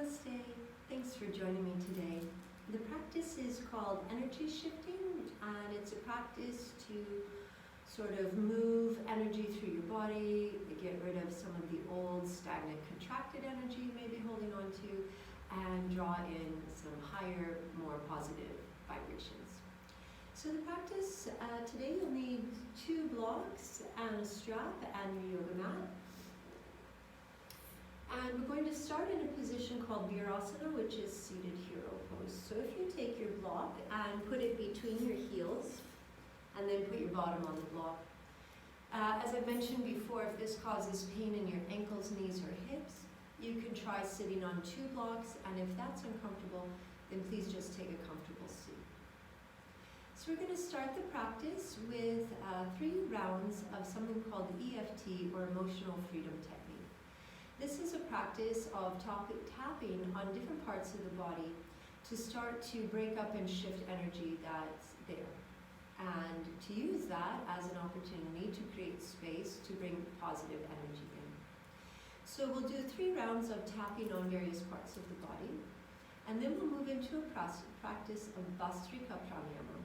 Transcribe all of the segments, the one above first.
Namaste. Thanks for joining me today. The practice is called energy shifting, and it's a practice to sort of move energy through your body, get rid of some of the old stagnant contracted energy you may be holding on to, and draw in some higher, more positive vibrations. So the practice, today you'll need 2 blocks and a strap and your yoga mat. And we're going to start in a position called virasana, which is seated hero pose. So if you take your block and put it between your heels, and then put your bottom on the block. As I mentioned before, if this causes pain in your ankles, knees, or hips, you can try sitting on 2 blocks, and if that's uncomfortable, then please just take a comfortable seat. So we're going to start the practice with 3 rounds of something called EFT, or Emotional Freedom Technique. This is a practice of tapping on different parts of the body to start to break up and shift energy that's there, and to use that as an opportunity to create space to bring positive energy in. So we'll do 3 rounds of tapping on various parts of the body, and then we'll move into a practice of Bhastrika pranayama.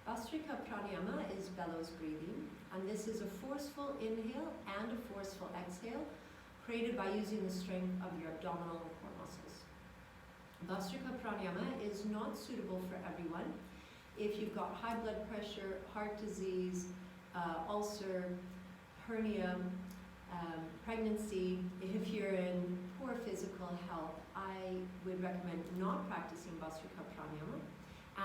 Bhastrika pranayama is bellows breathing, and this is a forceful inhale and a forceful exhale, created by using the strength of your abdominal and core muscles. Bhastrika pranayama is not suitable for everyone. If you've got high blood pressure, heart disease, ulcer, hernia, pregnancy, if you're in poor physical health, I would recommend not practicing Bhastrika pranayama.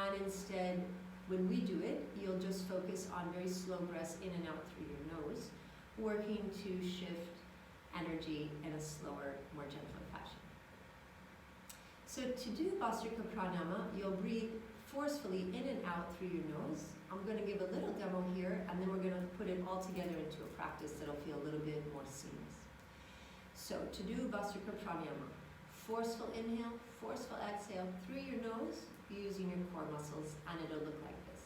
And instead, when we do it, you'll just focus on very slow breaths in and out through your nose, working to shift energy in a slower, more gentle fashion. So to do Bhastrika pranayama, you'll breathe forcefully in and out through your nose. I'm going to give a little demo here, and then we're going to put it all together into a practice that'll feel a little bit more seamless. So to do Bhastrika pranayama, forceful inhale, forceful exhale through your nose, using your core muscles, and it'll look like this.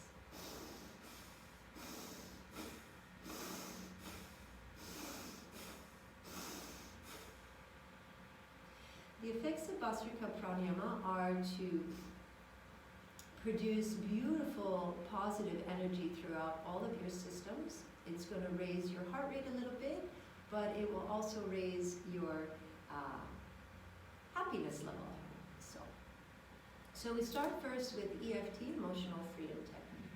The effects of Bhastrika pranayama are to produce beautiful, positive energy throughout all of your systems. It's going to raise your heart rate a little bit, but it will also raise your happiness level. So we start first with EFT, Emotional Freedom Technique.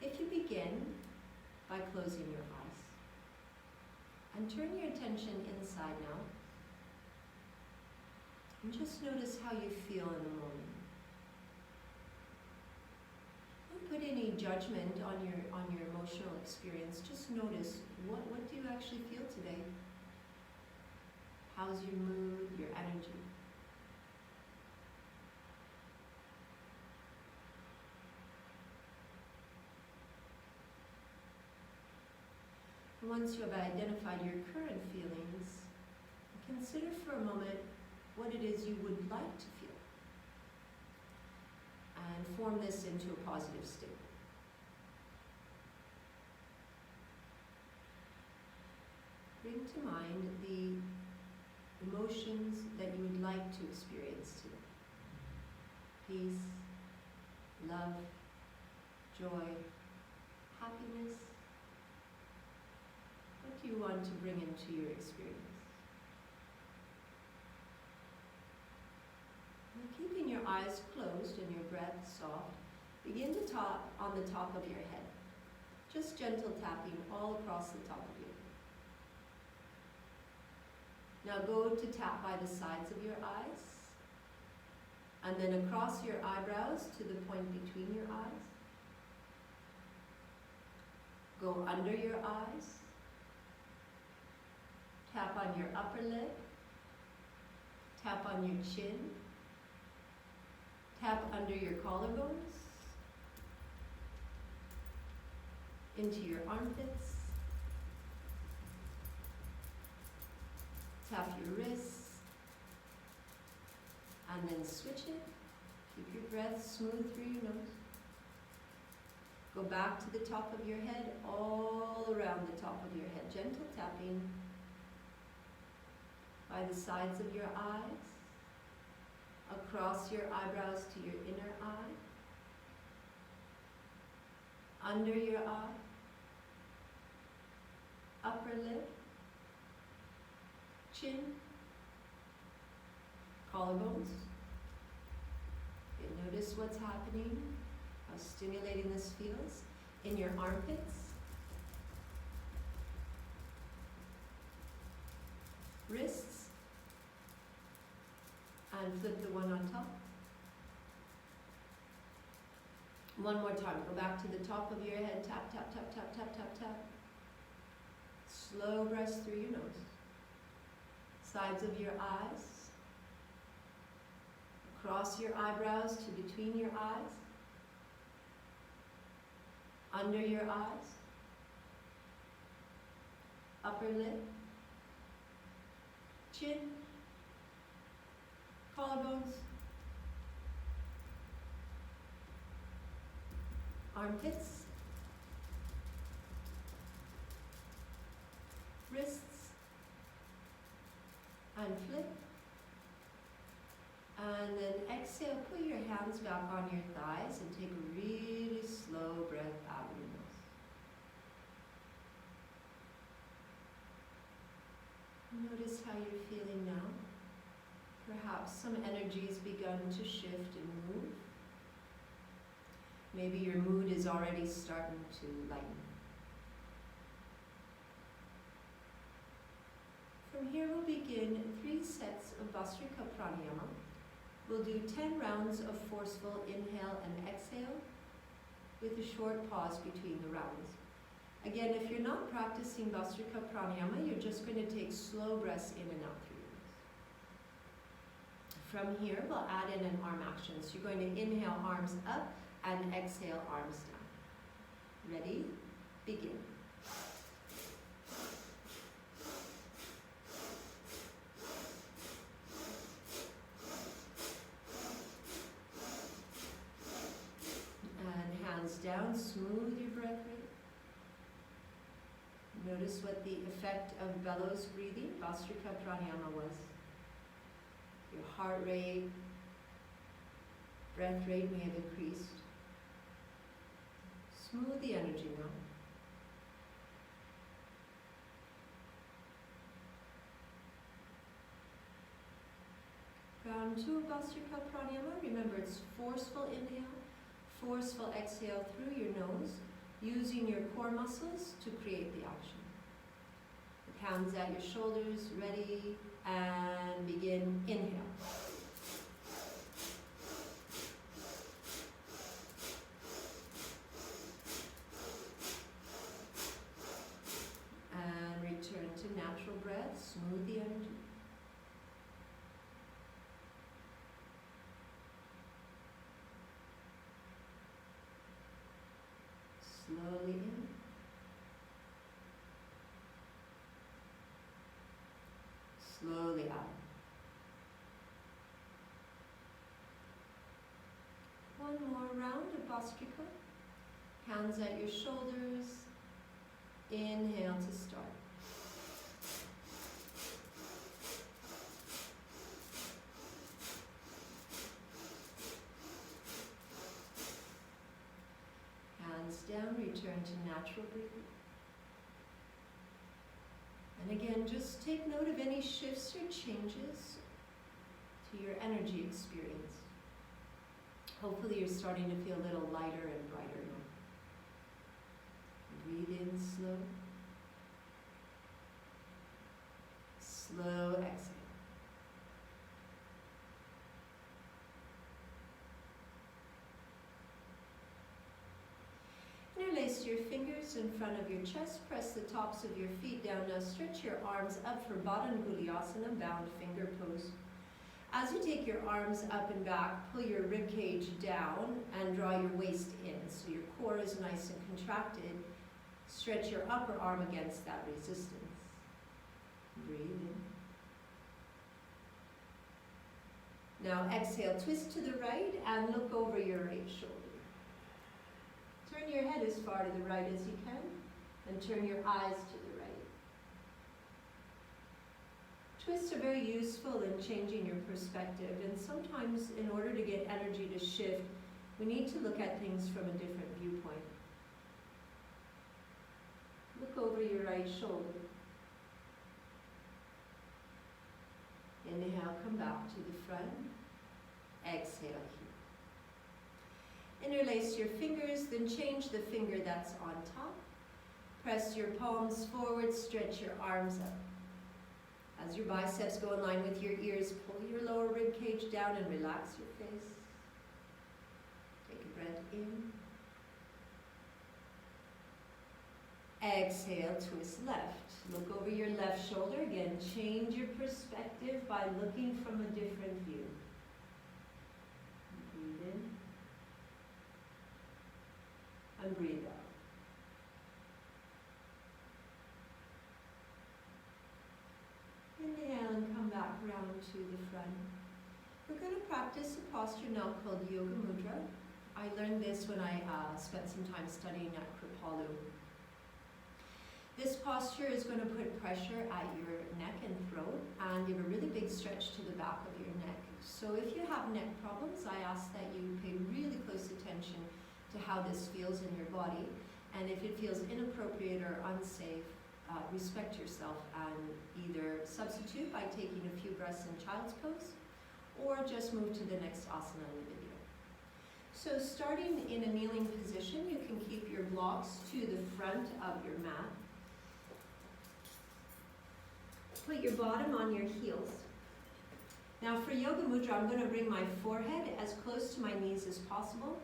If you begin by closing your eyes, and turn your attention inside now, and just notice how you feel in the moment. Don't put any judgment on your emotional experience. Just notice, what do you actually feel today? How's your mood, your energy? Once you have identified your current feelings, consider for a moment what it is you would like to feel, and form this into a positive state. Bring to mind the emotions that you would like to experience today. Peace, love, joy, happiness. What do you want to bring into your experience? And keeping your eyes closed and your breath soft, begin to tap on the top of your head. Just gentle tapping all across the top of your head. Now go to tap by the sides of your eyes, and then across your eyebrows to the point between your eyes. Go under your eyes. Tap on your upper lip, tap on your chin, tap under your collarbones, into your armpits, tap your wrists, and then switch it. Keep your breath smooth through your nose. Go back to the top of your head, all around the top of your head, gentle tapping by the sides of your eyes, Cross your eyebrows to your inner eye, under your eye, upper lip, chin, collarbones. You notice what's happening, how stimulating this feels in your armpits, wrists, and flip the one on top. One more time, go back to the top of your head, tap, tap, tap, tap, tap, tap, tap. Slow breaths through your nose. Sides of your eyes. Across your eyebrows to between your eyes. Under your eyes. Upper lip. Chin. Collarbones. Armpits. Wrists. And flip. And then exhale, put your hands back on your thighs and take a really slow breath out of your nose. Notice how you're feeling now. Perhaps some energy's begun to shift and move. Maybe your mood is already starting to lighten. From here we'll begin 3 sets of Bhastrika pranayama. We'll do 10 rounds of forceful inhale and exhale with a short pause between the rounds. Again, if you're not practicing Bhastrika pranayama, you're just going to take slow breaths in and out through your nose. From here, we'll add in an arm action. So you're going to inhale, arms up, and exhale, arms down. Ready? Begin. And hands down, smooth your breath rate. Notice what the effect of bellows breathing, Bhastrika pranayama, was. Your heart rate, breath rate may have increased. Smooth the energy now. Round 2 of Bhastrika pranayama. Remember, it's forceful inhale, forceful exhale through your nose, using your core muscles to create the action. With hands at your shoulders, ready, and begin. Inhale. And return to natural breath, smooth the energy. Slowly in. Slowly out. One more round of Bhastrika. Hands at your shoulders. Inhale to start. Hands down, return to natural breathing. And again, just take note of any shifts or changes to your energy experience. Hopefully you're starting to feel a little lighter and brighter now. Breathe in slow. Slow exhale. Interlace your fingers in front of your chest. Press the tops of your feet down. Now stretch your arms up for Badanguliasana, bound finger pose. As you take your arms up and back, pull your rib cage down and draw your waist in. So your core is nice and contracted. Stretch your upper arm against that resistance. Breathe in. Now exhale, twist to the right and look over your right shoulder. Turn your head as far to the right as you can and turn your eyes to the right. Twists are very useful in changing your perspective, and sometimes in order to get energy to shift, we need to look at things from a different viewpoint. Look over your right shoulder. Inhale, come back to the front. Exhale here. Interlace your fingers, then change the finger that's on top. Press your palms forward, stretch your arms up. As your biceps go in line with your ears, pull your lower rib cage down and relax your face. Take a breath in. Exhale, twist left. Look over your left shoulder. Again, change your perspective by looking from a different view. Breathe in. And breathe out. Inhale and come back round to the front. We're going to practice a posture now called Yoga Mudra. I learned this when I spent some time studying at Kripalu. This posture is going to put pressure at your neck and throat and give a really big stretch to the back of your neck. So if you have neck problems, I ask that you pay really close attention to how this feels in your body. And if it feels inappropriate or unsafe, respect yourself and either substitute by taking a few breaths in child's pose or just move to the next asana in the video. So starting in a kneeling position, you can keep your blocks to the front of your mat. Put your bottom on your heels. Now for Yoga Mudra, I'm going to bring my forehead as close to my knees as possible,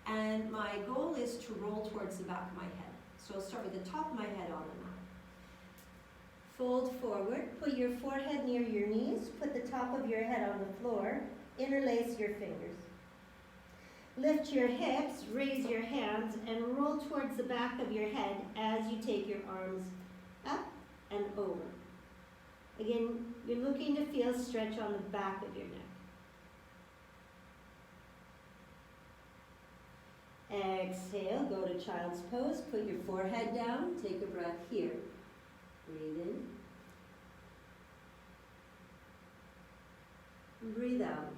and my goal is to roll towards the back of my head. So I'll start with the top of my head on the mat. Fold forward, put your forehead near your knees, put the top of your head on the floor, interlace your fingers. Lift your hips, raise your hands, and roll towards the back of your head as you take your arms up and over. Again, you're looking to feel stretch on the back of your neck. Exhale, go to child's pose, put your forehead down, take a breath here. Breathe in. Breathe out.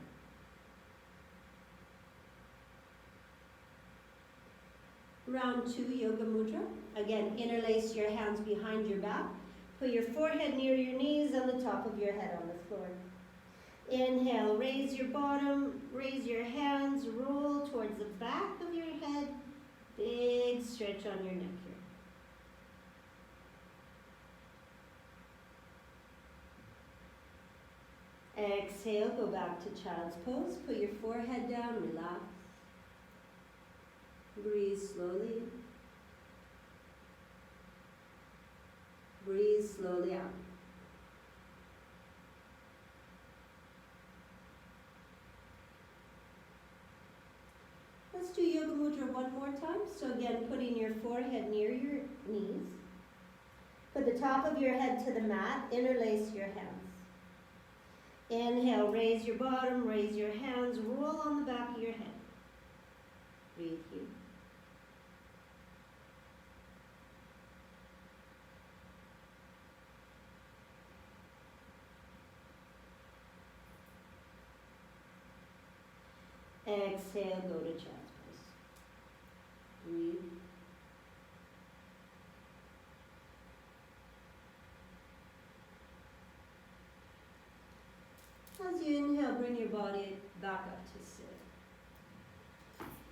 Round 2, Yoga Mudra. Again, interlace your hands behind your back. Put your forehead near your knees and the top of your head on the floor. Inhale, raise your bottom, raise your hands, roll towards the back of your head. Big stretch on your neck here. Exhale, go back to child's pose. Put your forehead down, relax. Breathe slowly. Breathe slowly out. Let's do Yoga Mudra one more time. So again, putting your forehead near your knees. Put the top of your head to the mat. Interlace your hands. Inhale, raise your bottom, raise your hands, roll on the back of your head. Breathe here. Exhale, go to child's pose. Breathe. As you inhale, bring your body back up to sit.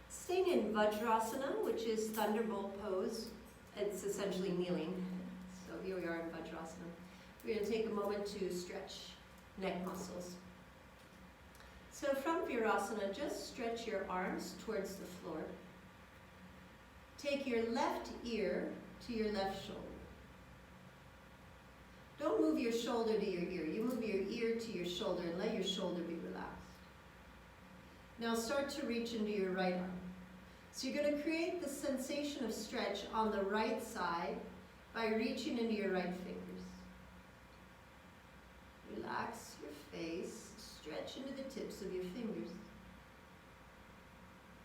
Staying in Vajrasana, which is thunderbolt pose. It's essentially kneeling. So here we are in Vajrasana. We're going to take a moment to stretch neck muscles. So from Virasana, just stretch your arms towards the floor. Take your left ear to your left shoulder. Don't move your shoulder to your ear. You move your ear to your shoulder and let your shoulder be relaxed. Now start to reach into your right arm. So you're going to create the sensation of stretch on the right side by reaching into your right fingers. Relax your face. Stretch into the tips of your fingers.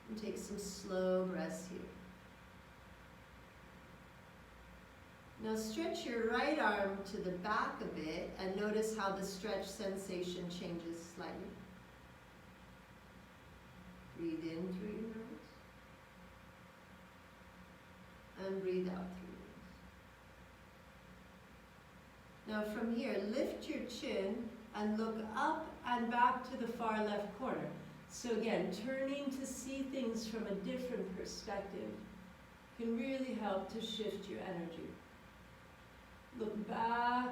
And take some slow breaths here. Now stretch your right arm to the back a bit and notice how the stretch sensation changes slightly. Breathe in through your nose and breathe out through your nose. Now from here, lift your chin and look up and back to the far left corner. So again, turning to see things from a different perspective can really help to shift your energy. Look back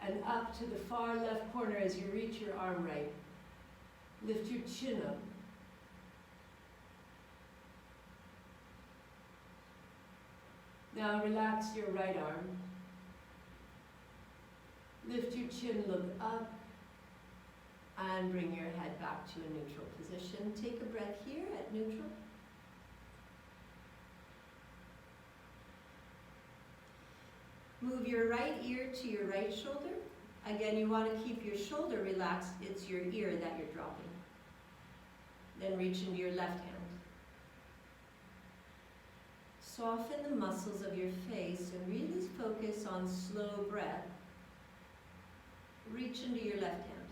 and up to the far left corner as you reach your arm right. Lift your chin up. Now relax your right arm. Lift your chin, look up, and bring your head back to a neutral position. Take a breath here at neutral. Move your right ear to your right shoulder. Again, you want to keep your shoulder relaxed. It's your ear that you're dropping. Then reach into your left hand. Soften the muscles of your face and really focus on slow breath. Reach into your left hand.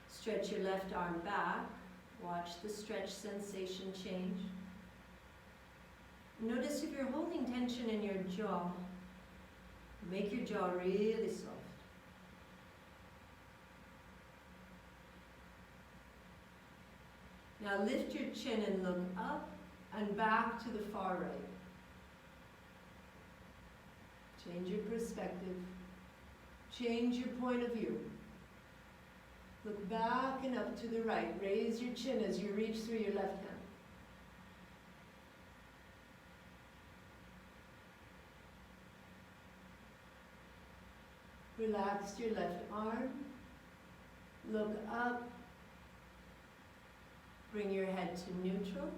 Stretch your left arm back. Watch the stretch sensation change. Notice if you're holding tension in your jaw, make your jaw really soft. Now lift your chin and look up and back to the far right. Change your perspective. Change your point of view. Look back and up to the right. Raise your chin as you reach through your left hand. Relax your left arm. Look up. Bring your head to neutral.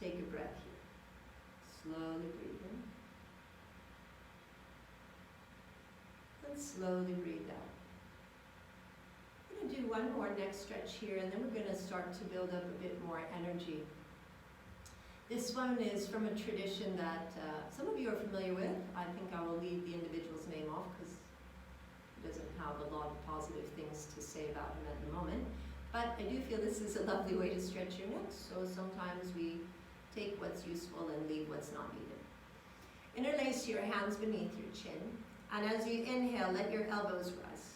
Take a breath here. Slowly breathe in. And slowly breathe out. We're going to do one more neck stretch here, and then we're going to start to build up a bit more energy. This one is from a tradition that some of you are familiar with. I think I will leave the individual's name off because he doesn't have a lot of positive things to say about him at the moment. But I do feel this is a lovely way to stretch your neck, so sometimes we take what's useful and leave what's not needed. Interlace your hands beneath your chin, and as you inhale, let your elbows rise.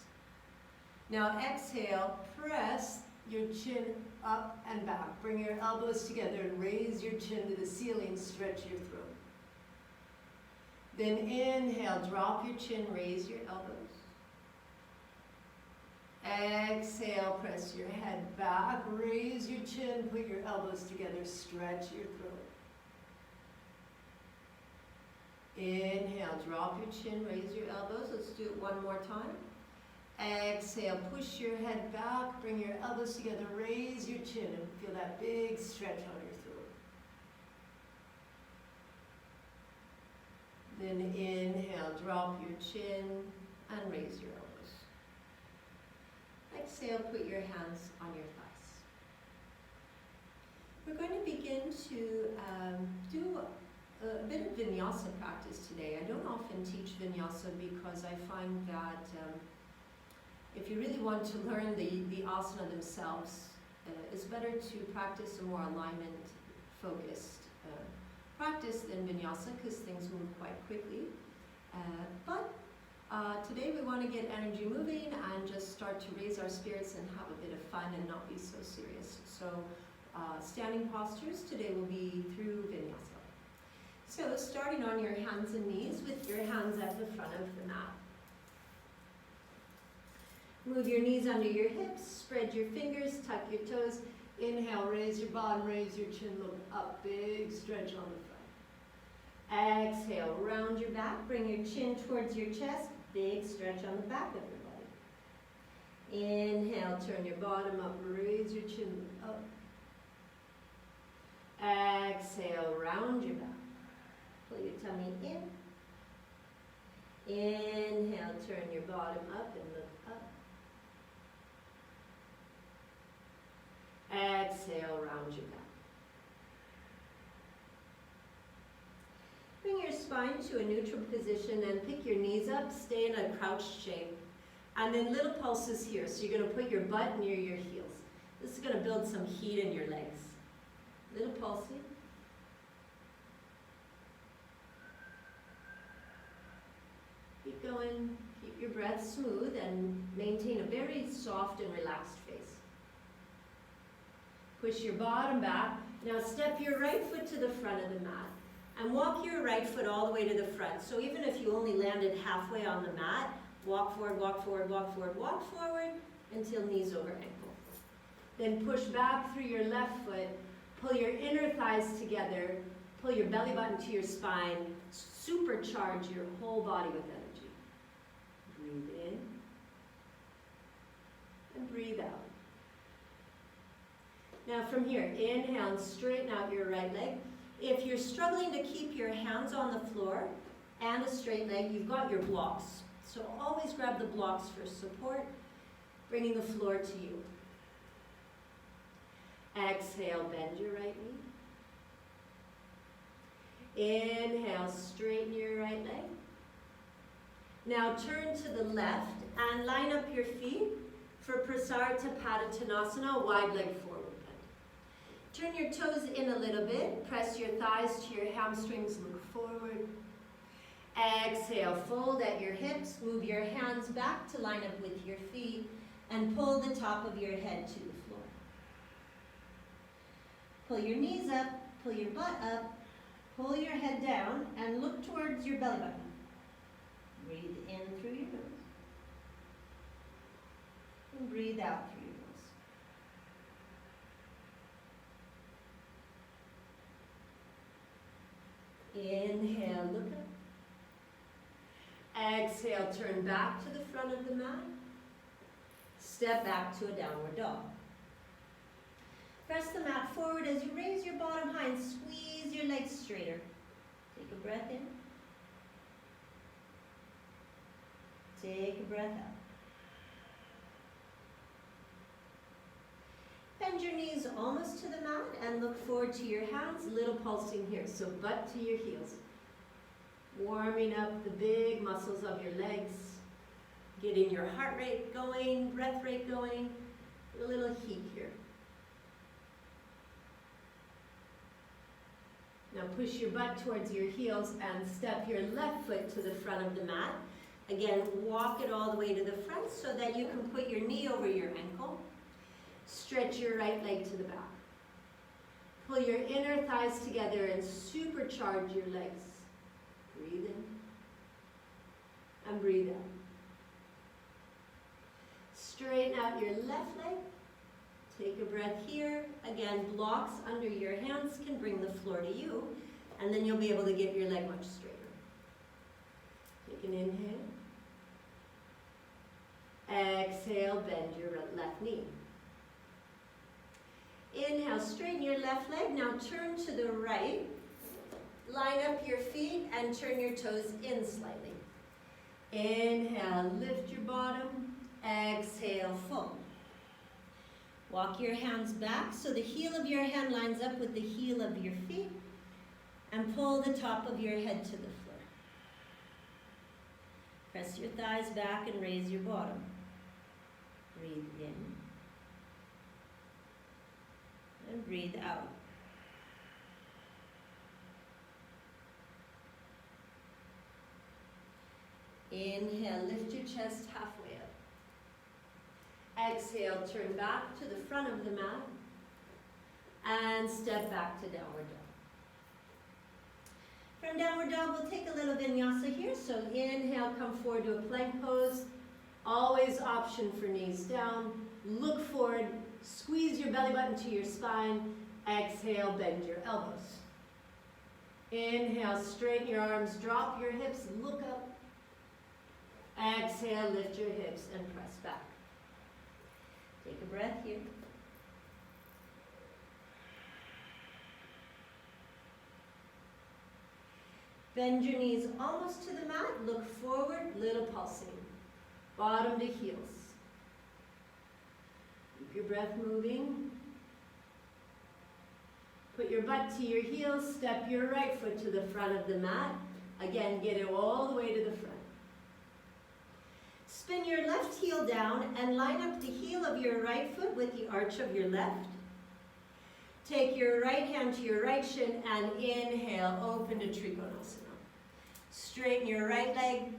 Now exhale, press your chin up and back. Bring your elbows together and raise your chin to the ceiling, stretch your throat. Then inhale, drop your chin, raise your elbows. Exhale, press your head back, raise your chin, put your elbows together, stretch your throat. Inhale, drop your chin, raise your elbows. Let's do it one more time. Exhale, push your head back, bring your elbows together, raise your chin, and feel that big stretch on your throat. Then inhale, drop your chin, and raise your elbows. Exhale, put your hands on your thighs. We're going to begin to do a bit of vinyasa practice today. I don't often teach vinyasa because I find that if you really want to learn the asana themselves, it's better to practice a more alignment-focused practice than vinyasa because things move quite quickly. But today we want to get energy moving and just start to raise our spirits and have a bit of fun and not be so serious. So standing postures today will be through vinyasa. So starting on your hands and knees with your hands at the front of the mat. Move your knees under your hips, spread your fingers, tuck your toes. Inhale, raise your bottom, raise your chin, look up, big stretch on the front. Exhale, round your back, bring your chin towards your chest, big stretch on the back of your body. Inhale, turn your bottom up, raise your chin, look up. Exhale, round your back. Pull your tummy in. Inhale, turn your bottom up and look up. Exhale, round your back. spine to a neutral position and pick your knees up, stay in a crouched shape. And then little pulses here. So you're going to put your butt near your heels. This is going to build some heat in your legs. Little pulsing. Keep going. Keep your breath smooth and maintain a very soft and relaxed face. Push your bottom back. Now step your right foot to the front of the mat and walk your right foot all the way to the front. So even if you only landed halfway on the mat, walk forward, walk forward, walk forward, walk forward until knees over ankle. Then push back through your left foot, pull your inner thighs together, pull your belly button to your spine, supercharge your whole body with energy. Breathe in and breathe out. Now from here, inhale and straighten out your right leg. If you're struggling to keep your hands on the floor and a straight leg, you've got your blocks. So always grab the blocks for support, bringing the floor to you. Exhale, bend your right knee. Inhale, straighten your right leg. Now turn to the left and line up your feet for Prasarita Padottanasana, wide leg forward bend. Turn your toes in a little bit, press your thighs to your hamstrings, look forward. Exhale, fold at your hips, move your hands back to line up with your feet, and pull the top of your head to the floor. Pull your knees up, pull your butt up, pull your head down, and look towards your belly button. Breathe in through your nose. And breathe out through your nose. Inhale, look up. Exhale, turn back to the front of the mat. Step back to a downward dog. Press the mat forward as you raise your bottom high and squeeze your legs straighter. Take a breath in. Take a breath out. Bend your knees almost to the mat and look forward to your hands. Little pulsing here, so butt to your heels. Warming up the big muscles of your legs. Getting your heart rate going, breath rate going. A little heat here. Now push your butt towards your heels and step your left foot to the front of the mat. Again, walk it all the way to the front so that you can put your knee over your ankle. Stretch your right leg to the back. Pull your inner thighs together and supercharge your legs. Breathe in and breathe out. Straighten out your left leg. Take a breath here. Again, blocks under your hands can bring the floor to you, and then you'll be able to get your leg much straighter. Take an inhale. Exhale, bend your left knee. Inhale, straighten your left leg. Now turn to the right. Line up your feet and turn your toes in slightly. Inhale, lift your bottom. Exhale, fold. Walk your hands back so the heel of your hand lines up with the heel of your feet, and pull the top of your head to the floor. Press your thighs back and raise your bottom. Breathe in and breathe out. Inhale, lift your chest halfway up. Exhale, turn back to the front of the mat and step back to downward dog. From downward dog, we'll take a little vinyasa here. So inhale, come forward to a plank pose. Always option for knees down. Look forward, squeeze your belly button to your spine. Exhale, bend your elbows. Inhale, straighten your arms, drop your hips, look up. Exhale, lift your hips and press back. Take a breath here. Bend your knees almost to the mat. Look forward, little pulsing. Bottom to heels. Keep your breath moving. Put your butt to your heels. Step your right foot to the front of the mat. Again, get it all the way to the front. Spin your left heel down and line up the heel of your right foot with the arch of your left. Take your right hand to your right shin and inhale, open to Trikonasana. Straighten your right leg,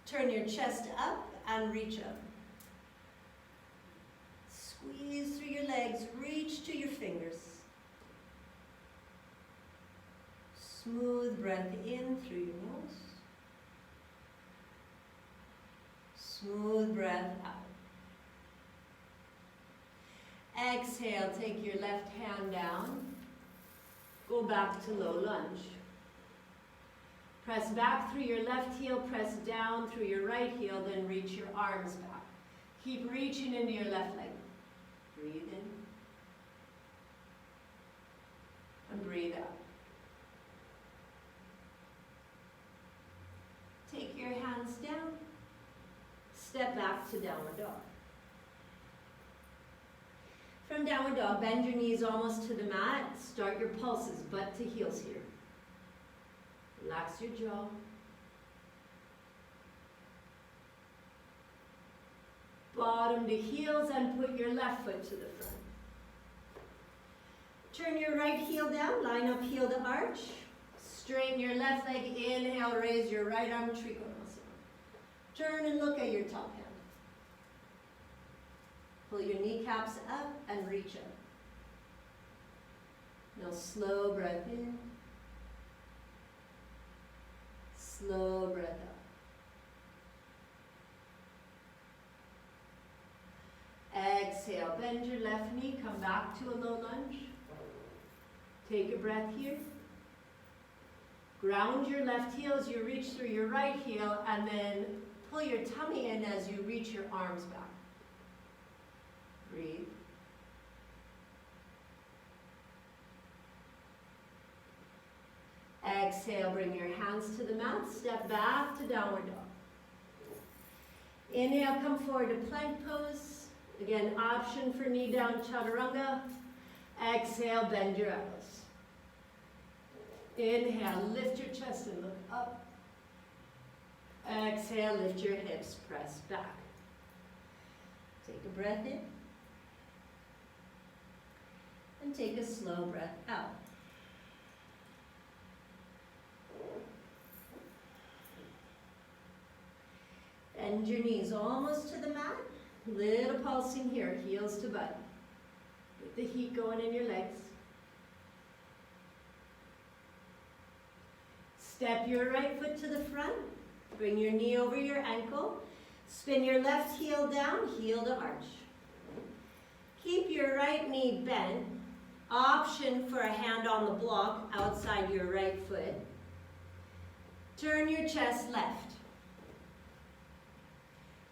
turn your chest up and reach up. Squeeze through your legs, reach to your fingers. Smooth breath in through your nose. Smooth breath out. Exhale, take your left hand down. Go back to low lunge. Press back through your left heel, press down through your right heel, then reach your arms back. Keep reaching into your left leg. Breathe in. And breathe out. Take your hands down. Step back to downward dog. From downward dog, bend your knees almost to the mat. Start your pulses, butt to heels here. Relax your jaw. Bottom to heels and put your left foot to the front. Turn your right heel down, line up heel to arch. Straighten your left leg, inhale, raise your right arm, Trikonasana. Turn and look at your top hand. Pull your kneecaps up and reach up. Now slow breath in. Slow breath out. Exhale, bend your left knee, come back to a low lunge. Take a breath here. Ground your left heel as you reach through your right heel, and then pull your tummy in as you reach your arms back. Breathe. Exhale, bring your hands to the mat, step back to downward dog. Inhale, come forward to plank pose. Again, option for knee down, chaturanga. Exhale, bend your elbows. Inhale, lift your chest and look up. Exhale, lift your hips, press back. Take a breath in. And take a slow breath out. Bend your knees almost to the mat. Little pulsing here, heels to butt. Get the heat going in your legs. Step your right foot to the front. Bring your knee over your ankle. Spin your left heel down, heel to arch. Keep your right knee bent. Option for a hand on the block outside your right foot. Turn your chest left.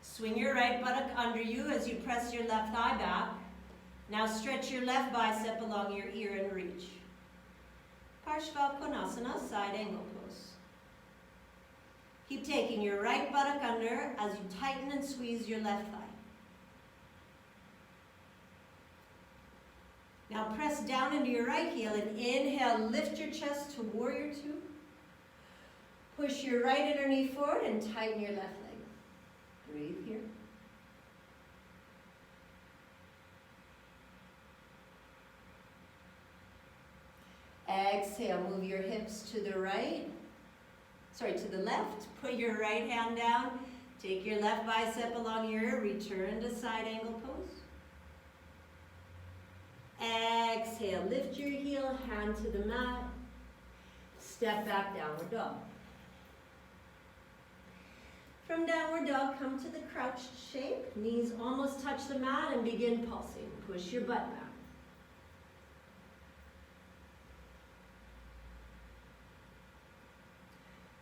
Swing your right buttock under you as you press your left thigh back. Now stretch your left bicep along your ear and reach. Parshva side angle pose. Keep taking your right buttock under as you tighten and squeeze your left thigh. Now press down into your right heel and inhale, lift your chest to warrior two. Push your right inner knee forward and tighten your left leg. Breathe here. Exhale, move your hips to the to the left. Put your right hand down. Take your left bicep along your ear. Return to side angle pose. Exhale, lift your heel, hand to the mat. Step back, downward dog. From downward dog, come to the crouched shape. Knees almost touch the mat and begin pulsing. Push your butt back.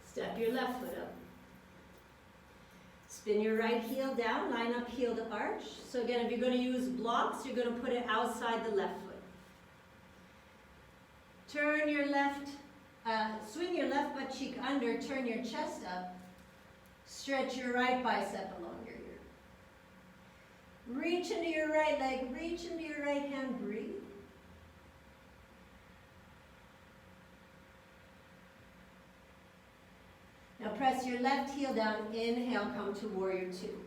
Step your left foot up. Spin your right heel down, line up heel to arch. So again, if you're going to use blocks, you're going to put it outside the left foot. Turn your left, swing your left butt cheek under, turn your chest up. Stretch your right bicep along your ear. Reach into your right leg, reach into your right hand, breathe. press your left heel down. Inhale, come to warrior two.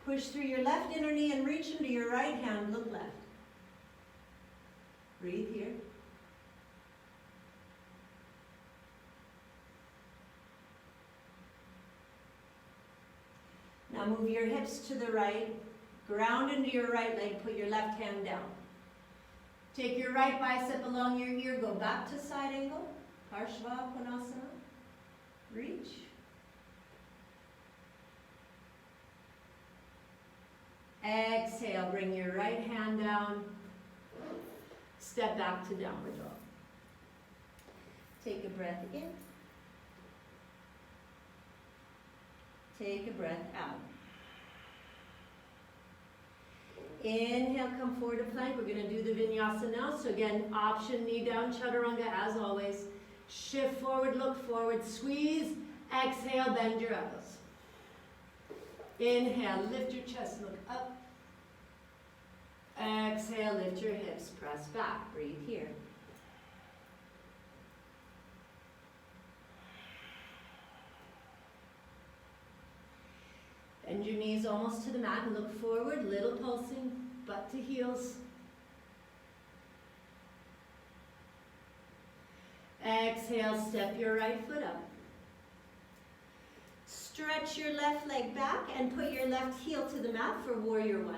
Push through your left inner knee and reach into your right hand. Look left. Breathe here. Now move your hips to the right. Ground into your right leg. Put your left hand down. Take your right bicep along your ear. Go back to side angle. Parshva-konasana. Reach. Exhale, bring your right hand down. Step back to downward dog. Take a breath in. Take a breath out. Inhale, come forward to plank. We're going to do the vinyasa now. So again, option, knee down, chaturanga as always. Shift forward, look forward, squeeze. Exhale, bend your elbows. Inhale, lift your chest, look up. Exhale, lift your hips, press back. Breathe here. Bend your knees almost to the mat and look forward, little pulsing, butt to heels. Exhale, step your right foot up. Stretch your left leg back and put your left heel to the mat for warrior one.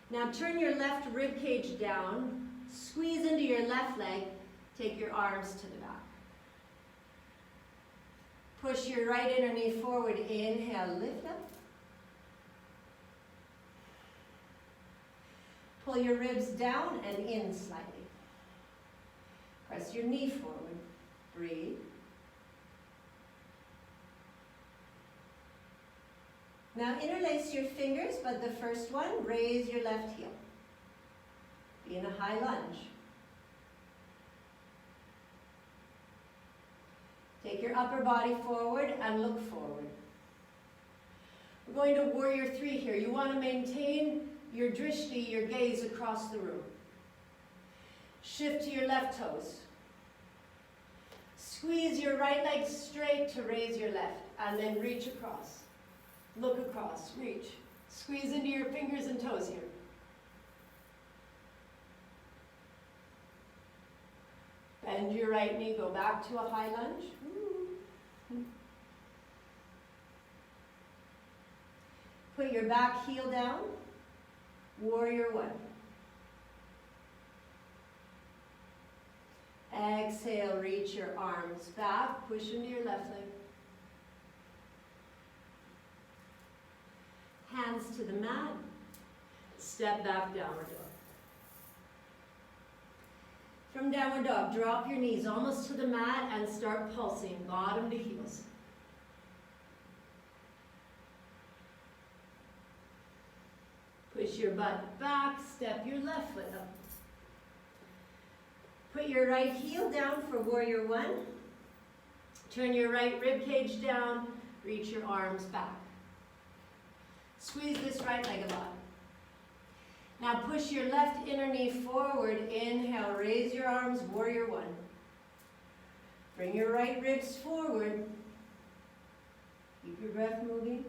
Now turn your left rib cage down, squeeze into your left leg, take your arms to the back. Push your right inner knee forward, inhale, lift up. Pull your ribs down and in slightly. Press your knee forward, breathe. Now interlace your fingers, but the first one, raise your left heel. Be in a high lunge. Take your upper body forward and look forward. We're going to warrior three here. You want to maintain your drishti, your gaze across the room. Shift to your left toes. Squeeze your right leg straight to raise your left, and then reach across. Look across, reach. Squeeze into your fingers and toes here. Bend your right knee, go back to a high lunge. Put your back heel down, warrior one. Exhale, reach your arms back, push into your left leg. Hands to the mat, step back, downward dog. From downward dog, drop your knees almost to the mat and start pulsing, bottom to heels. Push your butt back, step your left foot up. Put your right heel down for warrior one. Turn your right rib cage down, reach your arms back. Squeeze this right leg a lot. Now push your left inner knee forward. Inhale, raise your arms, warrior one. Bring your right ribs forward. Keep your breath moving.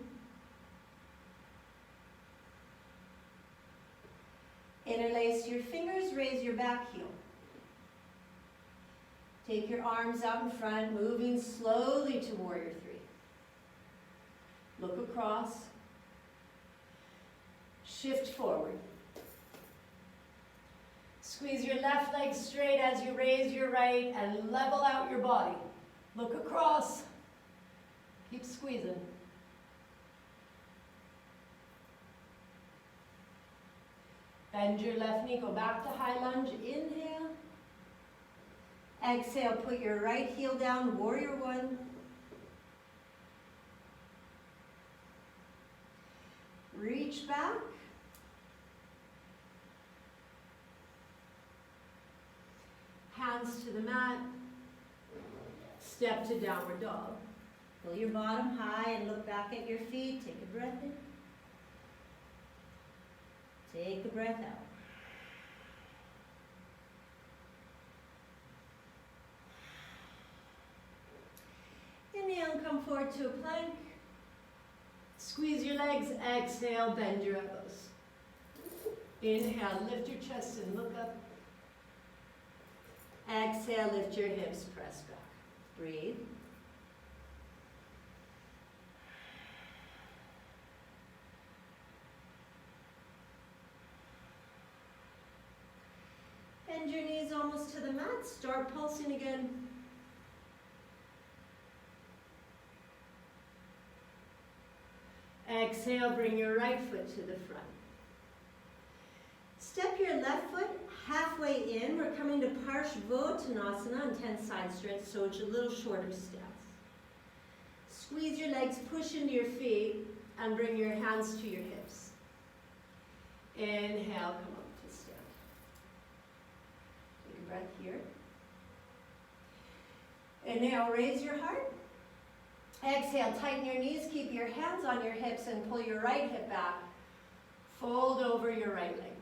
Interlace your fingers, raise your back heel. Take your arms out in front, moving slowly to warrior three. Look across. Shift forward. Squeeze your left leg straight as you raise your right and level out your body. Look across. Keep squeezing. Bend your left knee, go back to high lunge. Inhale. Exhale, put your right heel down, warrior one. Reach back. Hands to the mat. Step to downward dog. Pull your bottom high and look back at your feet. Take a breath in. Take a breath out. Inhale, come forward to a plank. Squeeze your legs, exhale, bend your elbows. Inhale, lift your chest and look up. Exhale, lift your hips, press back. Breathe. Bend your knees almost to the mat. Start pulsing again. Exhale, bring your right foot to the front. Step your left foot halfway in. We're coming to Parshvottanasana, intense side stretch, so it's a little shorter stance. Squeeze your legs, push into your feet, and bring your hands to your hips. Inhale, come up to stand. Take a breath here. Inhale, raise your heart. Exhale, tighten your knees, keep your hands on your hips and pull your right hip back. Fold over your right leg.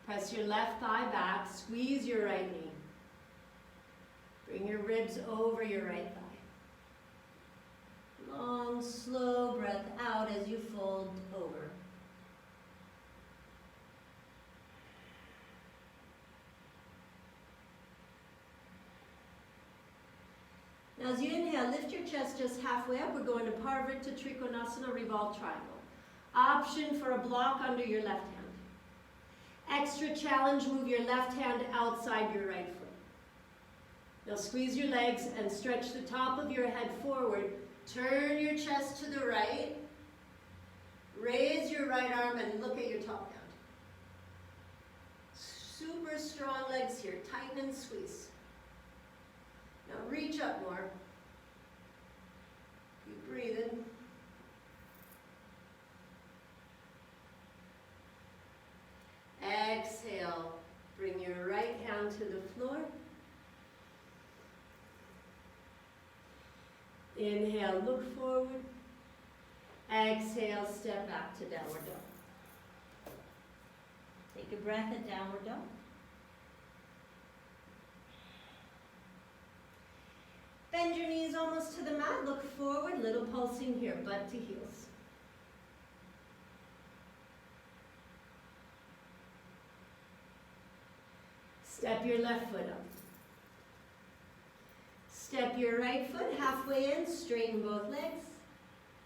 Press your left thigh back, squeeze your right knee. Bring your ribs over your right thigh. Long, slow breath out as you fold over. Now as you inhale, lift your chest just halfway up. We're going to Parvrtta Trikonasana, revolve triangle. Option for a block under your left hand. Extra challenge, move your left hand outside your right foot. Now squeeze your legs and stretch the top of your head forward. Turn your chest to the right. Raise your right arm and look at your top hand. Super strong legs here, tighten and squeeze. Now reach up more. Keep breathing. Exhale. Bring your right hand to the floor. Inhale, look forward. Exhale, step back to downward dog. Take a breath at downward dog. Bend your knees almost to the mat, look forward, little pulsing here, butt to heels. Step your left foot up. Step your right foot halfway in, straighten both legs.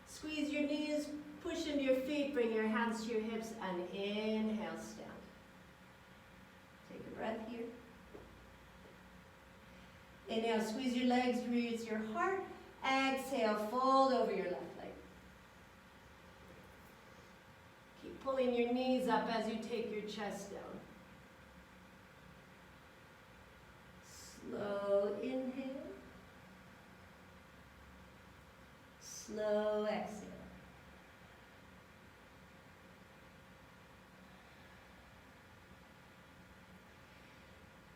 Squeeze your knees, push into your feet, bring your hands to your hips, and inhale, stand. Take a breath here. Inhale, squeeze your legs, raise your heart. Exhale, fold over your left leg. Keep pulling your knees up as you take your chest down. Slow inhale. Slow exhale.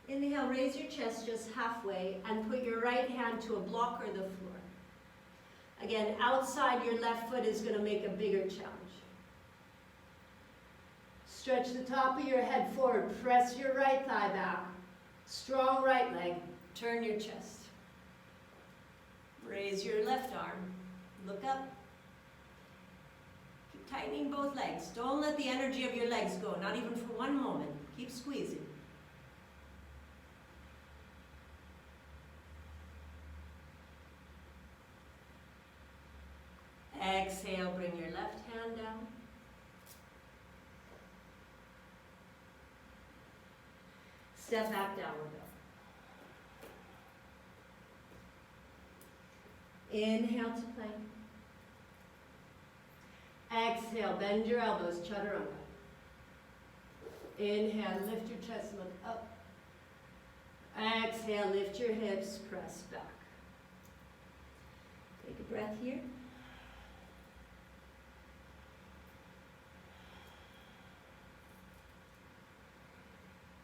Inhale, raise your chest just halfway and put your right hand to a block or the floor. Again, outside your left foot is going to make a bigger challenge. Stretch the top of your head forward. Press your right thigh back. Strong right leg. Turn your chest. Raise your left arm. Look up. Keep tightening both legs. Don't let the energy of your legs go, not even for one moment. Keep squeezing. Exhale, bring your left hand down. Step back, downward dog. Inhale to plank. Exhale, bend your elbows, chaturanga. Inhale, lift your chest, look up. Exhale, lift your hips, press back. Take a breath here.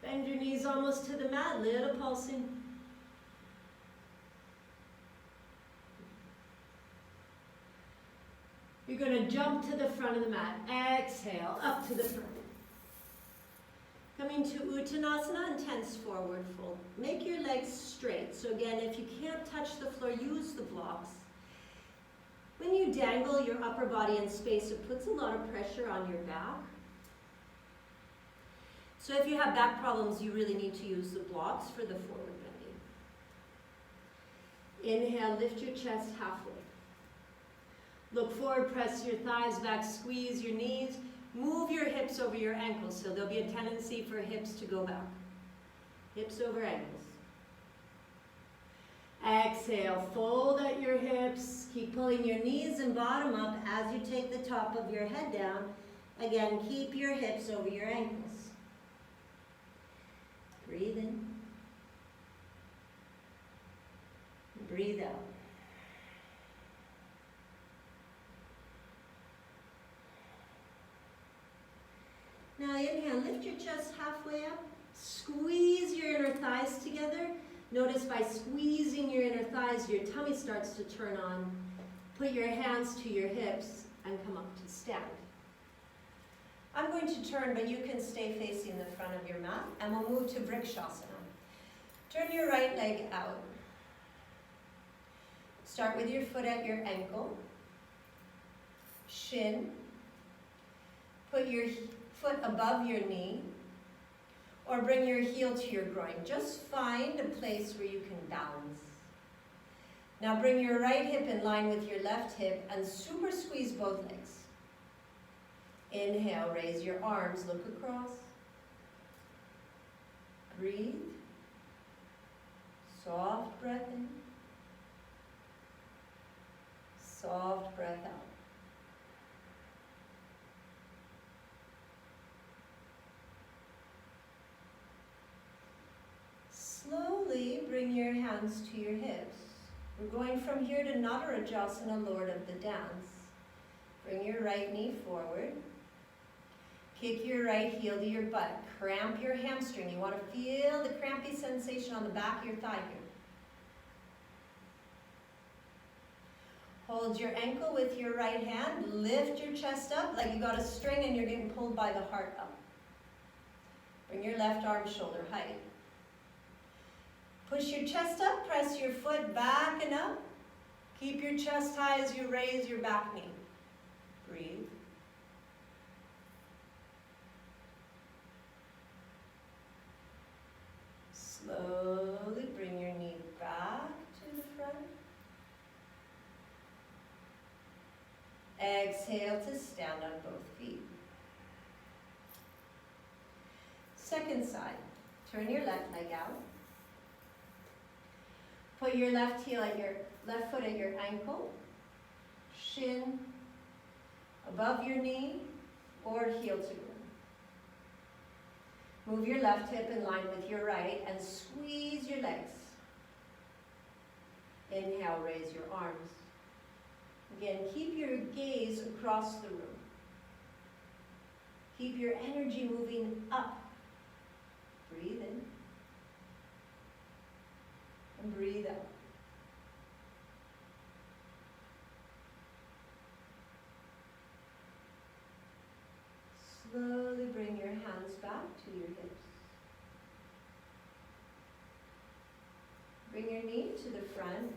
Bend your knees almost to the mat, little pulsing. You're going to jump to the front of the mat. Exhale, up to the front. Coming to Uttanasana, intense forward fold. Make your legs straight. So again, if you can't touch the floor, use the blocks. When you dangle your upper body in space, it puts a lot of pressure on your back. So if you have back problems, you really need to use the blocks for the forward bending. Inhale, lift your chest halfway. Look forward, press your thighs back, squeeze your knees. Move your hips over your ankles, so there'll be a tendency for hips to go back. Hips over ankles. Exhale, fold at your hips. Keep pulling your knees and bottom up as you take the top of your head down. Again, keep your hips over your ankles. Breathe in. Breathe out. Now inhale, lift your chest halfway up. Squeeze your inner thighs together. Notice by squeezing your inner thighs, your tummy starts to turn on. Put your hands to your hips and come up to stand. I'm going to turn, but you can stay facing the front of your mat, and we'll move to Vrikshasana. Turn your right leg out. Start with your foot at your ankle. Shin. Put your foot above your knee, or bring your heel to your groin. Just find a place where you can balance. Now bring your right hip in line with your left hip and super squeeze both legs. Inhale, raise your arms, look across. Breathe. Soft breath in. Soft breath out. Slowly bring your hands to your hips. We're going from here to Natarajasana, Lord of the Dance. Bring your right knee forward. Kick your right heel to your butt. Cramp your hamstring. You want to feel the crampy sensation on the back of your thigh here. Hold your ankle with your right hand. Lift your chest up like you got a string and you're getting pulled by the heart up. Bring your left arm shoulder height. Push your chest up, press your foot back and up. Keep your chest high as you raise your back knee. Breathe. Slowly bring your knee back to the front. Exhale to stand on both feet. Second side. Turn your left leg out. Put your left heel at your left foot at your ankle. Shin above your knee or heel to ground. Move your left hip in line with your right and squeeze your legs. Inhale, raise your arms. Again, keep your gaze across the room. Keep your energy moving up. Breathe in. And breathe out. Slowly bring your hands back to your hips. Bring your knee to the front.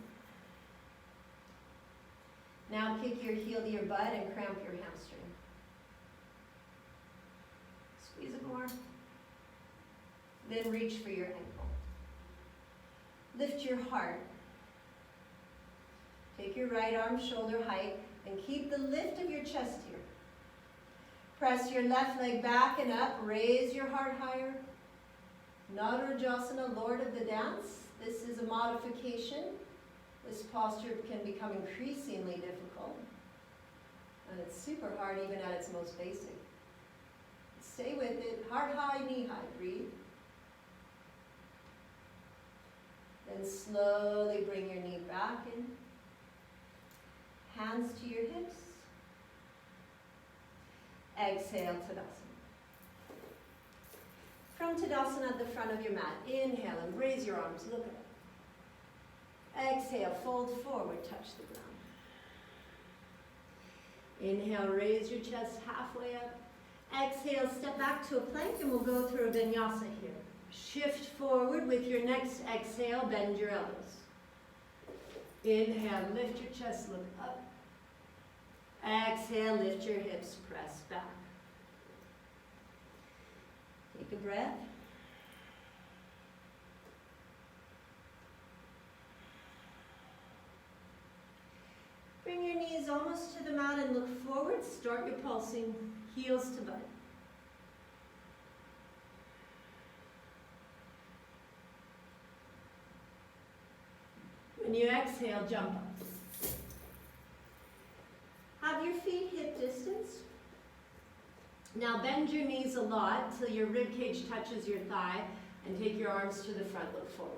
Now kick your heel to your butt and cramp your hamstring. Squeeze it more. Then reach for your ankle. Lift your heart. Take your right arm shoulder height and keep the lift of your chest here. Press your left leg back and up. Raise your heart higher. Natarajasana, Lord of the Dance. This is a modification. This posture can become increasingly difficult. And it's super hard even at its most basic. Stay with it. Heart high, knee high. Breathe. Then slowly bring your knee back in. Hands to your hips. Exhale, Tadasana. From Tadasana at the front of your mat, inhale and raise your arms, look up. Exhale, fold forward, touch the ground. Inhale, raise your chest halfway up. Exhale, step back to a plank, and we'll go through a vinyasa here. Shift forward with your next exhale, bend your elbows. Inhale, lift your chest, look up. Exhale, lift your hips, press back. Take a breath. Bring your knees almost to the mat and look forward. Start your pulsing, heels to butt. When you exhale, jump up. Have your feet hip distance. Now bend your knees a lot till your rib cage touches your thigh, and take your arms to the front, look forward.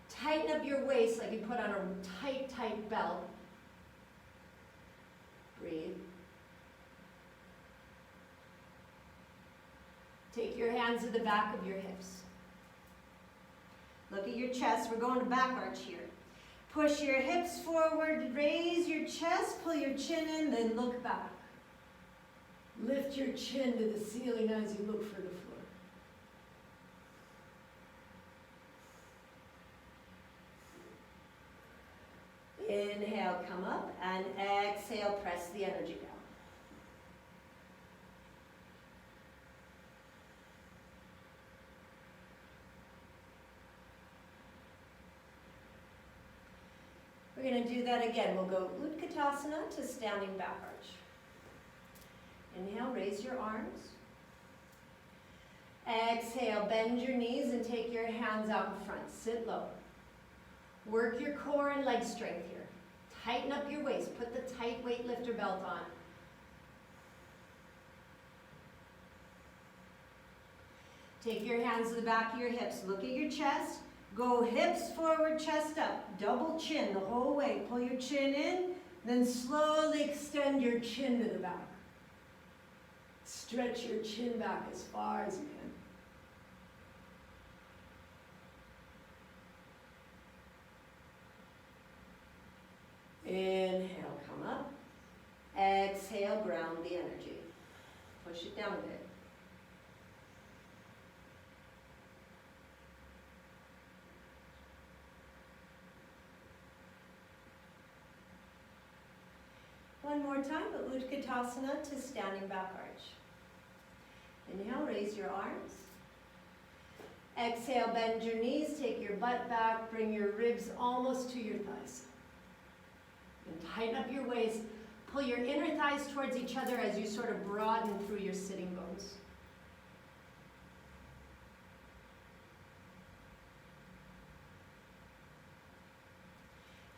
Tighten up your waist like you put on a tight, tight belt. Breathe. Take your hands to the back of your hips. Look at your chest. We're going to back arch here. Push your hips forward, raise your chest, pull your chin in, then look back. Lift your chin to the ceiling as you look for the floor. Inhale, come up, and exhale, press the energy down. We're going to do that again. We'll go Utkatasana to standing back arch. Inhale, raise your arms. Exhale, bend your knees and take your hands out in front. Sit low. Work your core and leg strength here. Tighten up your waist. Put the tight weightlifter belt on. Take your hands to the back of your hips. Look at your chest. Go hips forward, chest up. Double chin the whole way. Pull your chin in, then slowly extend your chin to the back. Stretch your chin back as far as you can. Inhale, come up. Exhale, ground the energy. Push it down a bit. One more time, but Utkatasana to standing back arch. Inhale, raise your arms. Exhale, bend your knees, take your butt back, bring your ribs almost to your thighs. And tighten up your waist. Pull your inner thighs towards each other as you sort of broaden through your sitting bones.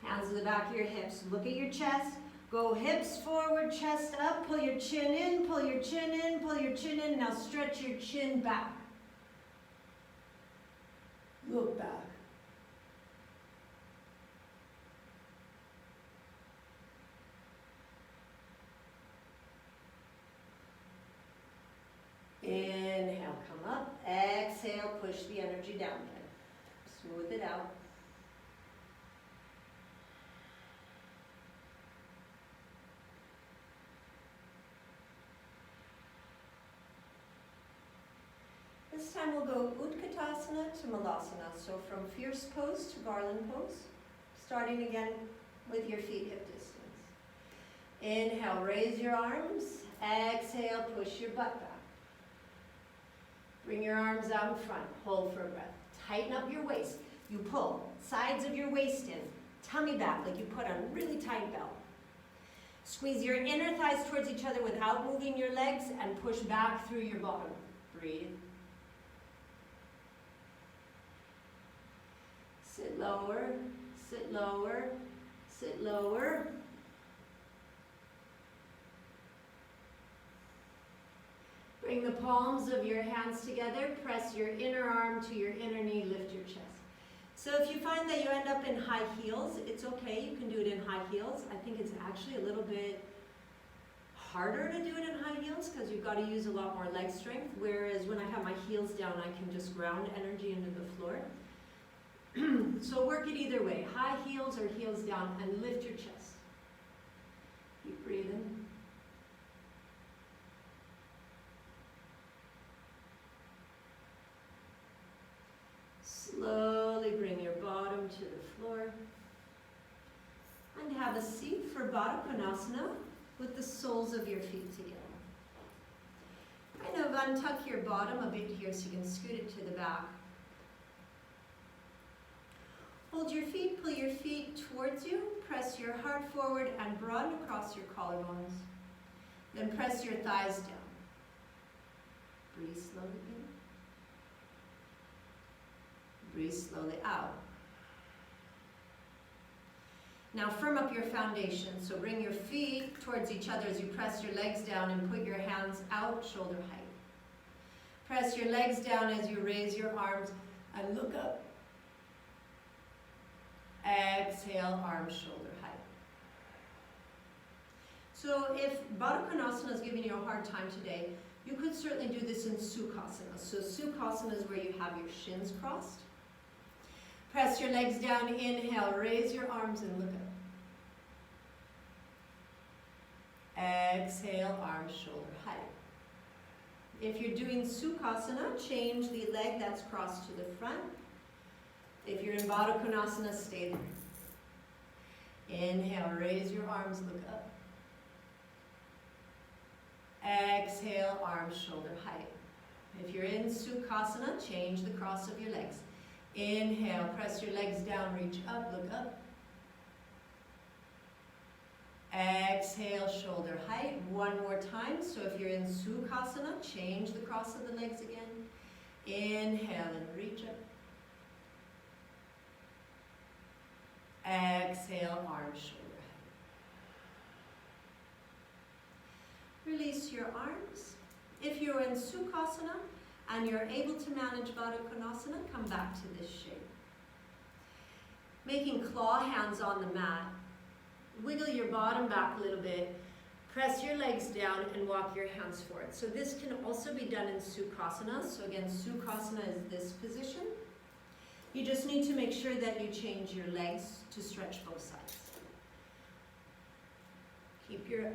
Hands to the back of your hips. Look at your chest. Go hips forward, chest up, pull your chin in, pull your chin in, pull your chin in. Now stretch your chin back. Look back. Inhale, come up. Exhale, push the energy down again. Smooth it out. This time we'll go Utkatasana to Malasana. So from fierce pose to garland pose, starting again with your feet hip distance. Inhale, raise your arms. Exhale, push your butt back. Bring your arms out in front. Hold for a breath. Tighten up your waist. You pull sides of your waist in, tummy back like you put on a really tight belt. Squeeze your inner thighs towards each other without moving your legs and push back through your bottom. Breathe. Sit lower, sit lower, sit lower. Bring the palms of your hands together, press your inner arm to your inner knee, lift your chest. So if you find that you end up in high heels, it's okay, you can do it in high heels. I think it's actually a little bit harder to do it in high heels because you've got to use a lot more leg strength, whereas when I have my heels down, I can just ground energy into the floor. So work it either way, high heels or heels down, and lift your chest. Keep breathing. have a seat for Baddha Konasana with the soles of your feet together. Kind of untuck your bottom a bit here so you can scoot it to the back. Hold your feet, pull your feet towards you, press your heart forward and broaden across your collarbones. Then press your thighs down. Breathe slowly in. Breathe slowly out. Now firm up your foundation. So bring your feet towards each other as you press your legs down and put your hands out shoulder height. Press your legs down as you raise your arms and look up. Exhale, arms shoulder height. So if Baddha Konasana is giving you a hard time today, you could certainly do this in Sukhasana. So Sukhasana is where you have your shins crossed. Press your legs down, inhale, raise your arms and look up. Exhale, arms shoulder height. If you're doing Sukhasana, change the leg that's crossed to the front. If you're in Baddha Konasana, stay there. Inhale, raise your arms, look up. Exhale, arms shoulder height. If you're in Sukhasana, change the cross of your legs. Inhale, press your legs down, reach up, look up. Exhale, shoulder height. One more time. So if you're in Sukhasana, change the cross of the legs again. Inhale and reach up. Exhale, arms, shoulder height. Release your arms. If you're in Sukhasana and you're able to manage Baddha Konasana, come back to this shape. Making claw hands on the mat. Wiggle your bottom back a little bit. Press your legs down and walk your hands forward. So this can also be done in Sukhasana. So again, Sukhasana is this position. You just need to make sure that you change your legs to stretch both sides. Keep your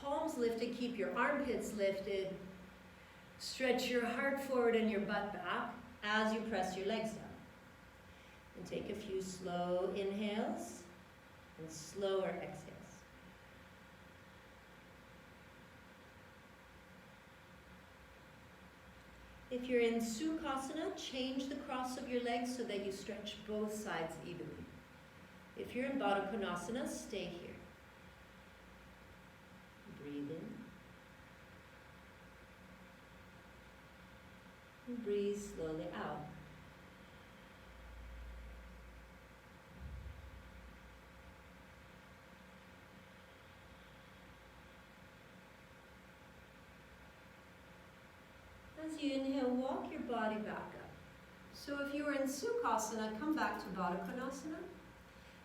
palms lifted, keep your armpits lifted. Stretch your heart forward and your butt back as you press your legs down. And take a few slow inhales and slower exhales. If you're in Sukhasana, change the cross of your legs so that you stretch both sides evenly. If you're in Baddha Konasana, stay here. Breathe in. And breathe slowly out. As you inhale, walk your body back up. So if you were in Sukhasana, come back to Baddha Konasana.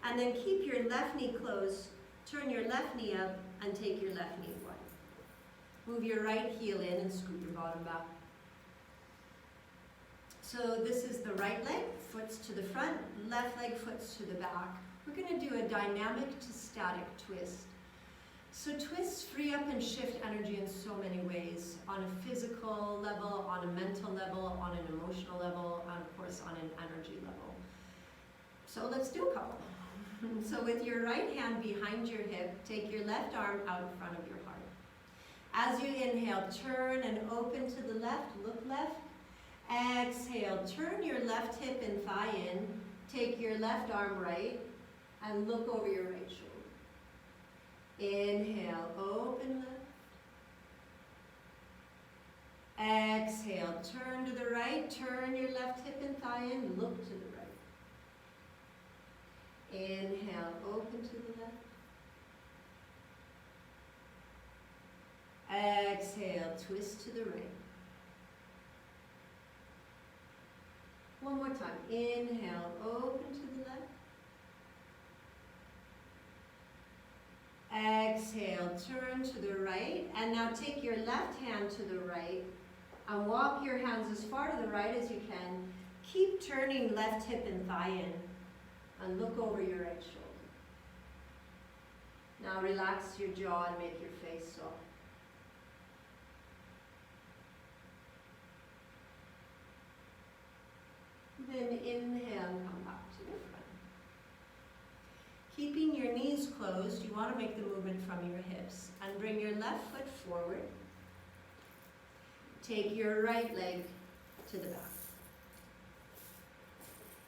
And then keep your left knee closed, turn your left knee up, and take your left knee wide. Move your right heel in and scoot your bottom back. So this is the right leg, foots to the front, left leg, foots to the back. We're going to do a dynamic to static twist. So twists free up and shift energy in so many ways, on a physical level, on a mental level, on an emotional level, and of course on an energy level. So let's do a couple. So with your right hand behind your hip, take your left arm out in front of your heart. As you inhale, turn and open to the left, look left. Exhale, turn your left hip and thigh in, take your left arm right, and look over your right shoulder. Inhale, open left. Exhale, turn to the right, turn your left hip and thigh in, look to the right. Inhale, open to the left. Exhale, twist to the right. One more time. Inhale, open to the left. Exhale, turn to the right. And now take your left hand to the right and walk your hands as far to the right as you can. Keep turning left hip and thigh in and look over your right shoulder. Now relax your jaw and make your face soft. Then inhale and come back to the front. Keeping your your knees closed, you want to make the movement from your hips. And bring your left foot forward. Take your right leg to the back.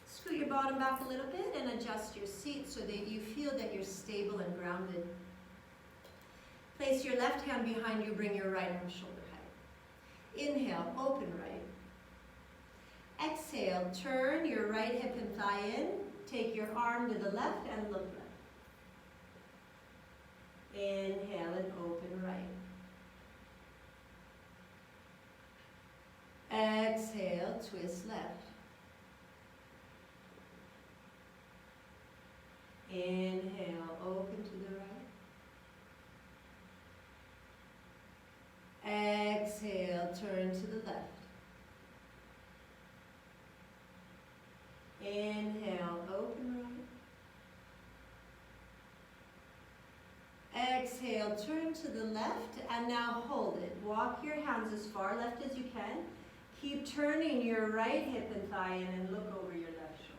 Scoot your bottom back a little bit and adjust your seat so that you feel that you're stable and grounded. Place your left hand behind you, bring your right arm shoulder height. Inhale, open right. Exhale, turn your right hip and thigh in. Take your arm to the left and look left. Inhale and open right. Exhale, twist left. Inhale, open to the right. Exhale, turn to the left. Inhale, open right. Exhale, turn to the left, and now hold it. Walk your hands as far left as you can. Keep turning your right hip and thigh in and look over your left shoulder.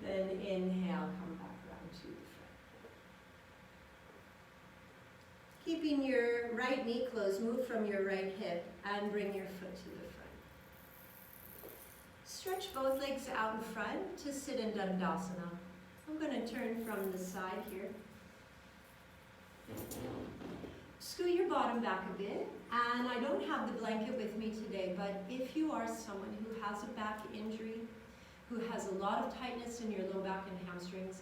Then inhale, come back around to the front. Keeping your right knee closed, move from your right hip and bring your foot to the front. Stretch both legs out in front to sit in Dandasana. I'm going to turn from the side here. Scoot your bottom back a bit, and I don't have the blanket with me today, but if you are someone who has a back injury, who has a lot of tightness in your low back and hamstrings,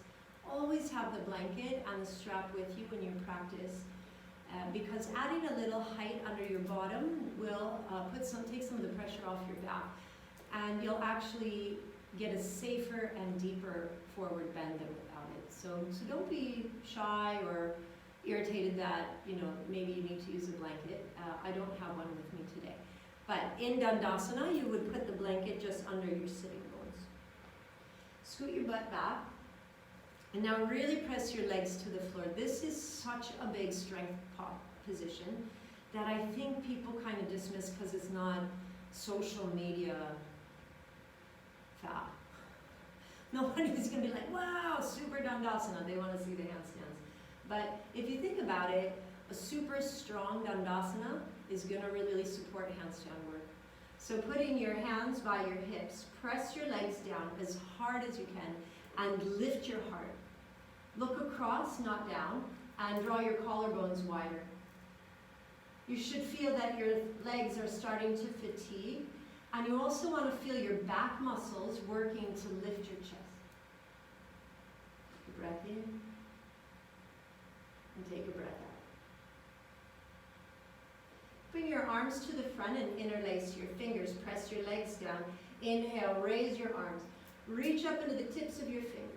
always have the blanket and the strap with you when you practice, because adding a little height under your bottom will take some of the pressure off your back, and you'll actually get a safer and deeper forward bend than without it. So don't be shy or irritated that maybe you need to use a blanket. I don't have one with me today. But in Dandasana, you would put the blanket just under your sitting bones. Scoot your butt back. And now really press your legs to the floor. This is such a big strength position that I think people kind of dismiss because it's not social media fab. Nobody's going to be like, wow, super Dandasana. They want to see the handstands. But if you think about it, a super strong Dandasana is going to really support handstand work. So putting your hands by your hips, press your legs down as hard as you can, and lift your heart. Look across, not down, and draw your collarbones wider. You should feel that your legs are starting to fatigue, and you also want to feel your back muscles working to lift your chest. Take a breath in, and take a breath out. Bring your arms to the front and interlace your fingers. Press your legs down. Inhale, raise your arms. Reach up into the tips of your fingers.